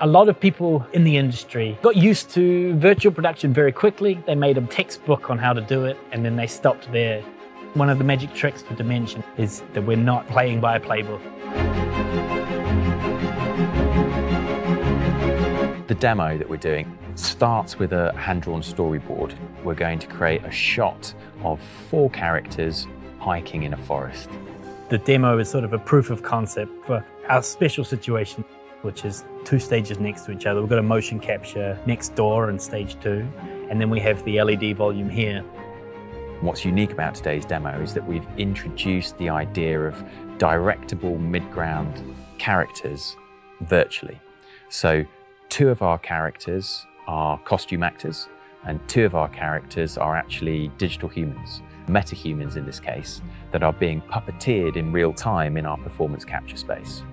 A lot of people in the industry got used to virtual production very quickly. They made a textbook on how to do it, and then they stopped there. One of the magic tricks for Dimension is that we're not playing by a playbook. The demo that we're doing starts with a hand-drawn storyboard. We're going to create a shot of 4 characters hiking in a forest. The demo is sort of a proof of concept for our special situation, which is 2 stages next to each other. We've got a motion capture next door in stage 2, and then we have the LED volume here. What's unique about today's demo is that we've introduced the idea of directable mid-ground characters virtually. So 2 of our characters are costume actors, and 2 of our characters are actually digital humans, MetaHumans in this case, that are being puppeteered in real time in our performance capture space.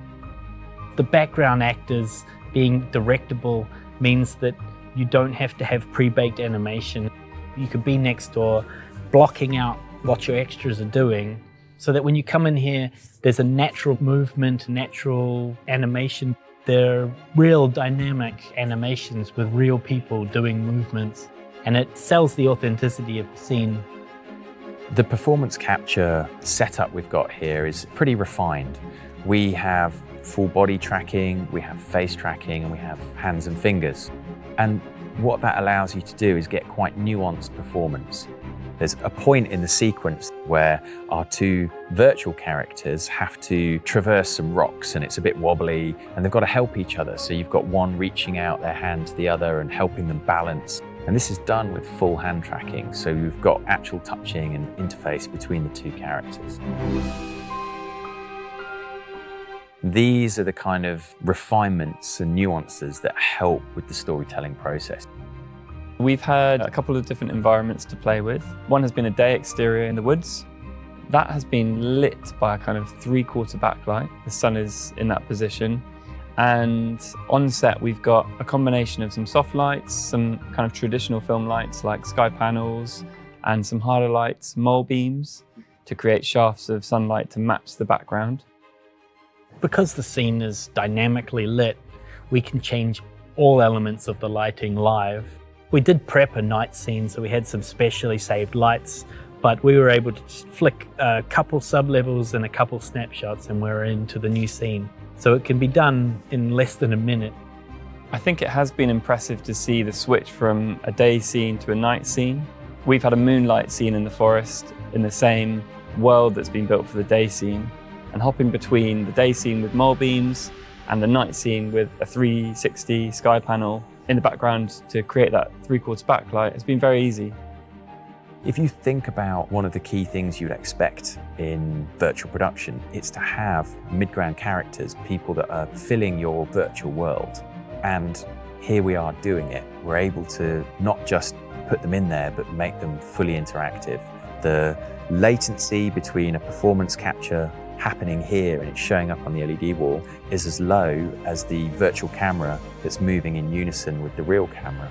The background actors being directable means that you don't have to have pre-baked animation. You could be next door blocking out what your extras are doing so that when you come in here, there's a natural movement, natural animation. They're real dynamic animations with real people doing movements, and it sells the authenticity of the scene. The performance capture setup we've got here is pretty refined. We have full body tracking, we have face tracking, and we have hands and fingers. And what that allows you to do is get quite nuanced performance. There's a point in the sequence where our 2 virtual characters have to traverse some rocks, and it's a bit wobbly, and they've got to help each other. So you've got one reaching out their hand to the other and helping them balance. And this is done with full hand tracking. So you've got actual touching and interface between the 2 characters. These are the kind of refinements and nuances that help with the storytelling process. We've had a couple of different environments to play with. One has been a day exterior in the woods. That has been lit by a kind of 3/4 backlight. The sun is in that position. And on set, we've got a combination of some soft lights, some kind of traditional film lights like sky panels, and some harder lights, mole beams, to create shafts of sunlight to match the background. Because the scene is dynamically lit, we can change all elements of the lighting live. We did prep a night scene, so we had some specially saved lights, but we were able to just flick a couple sub-levels and a couple snapshots and we're into the new scene. So it can be done in less than a minute. I think it has been impressive to see the switch from a day scene to a night scene. We've had a moonlight scene in the forest in the same world that's been built for the day scene, and hopping between the day scene with mole beams and the night scene with a 360 sky panel in the background to create that 3/4 backlight has been very easy. If you think about one of the key things you'd expect in virtual production, it's to have mid-ground characters, people that are filling your virtual world. And here we are doing it. We're able to not just put them in there, but make them fully interactive. The latency between a performance capture happening here and it's showing up on the LED wall is as low as the virtual camera that's moving in unison with the real camera.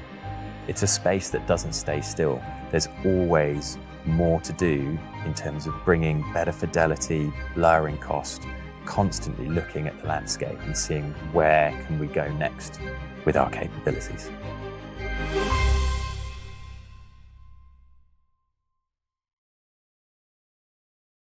It's a space that doesn't stay still. There's always more to do in terms of bringing better fidelity, lowering cost, constantly looking at the landscape and seeing where can we go next with our capabilities.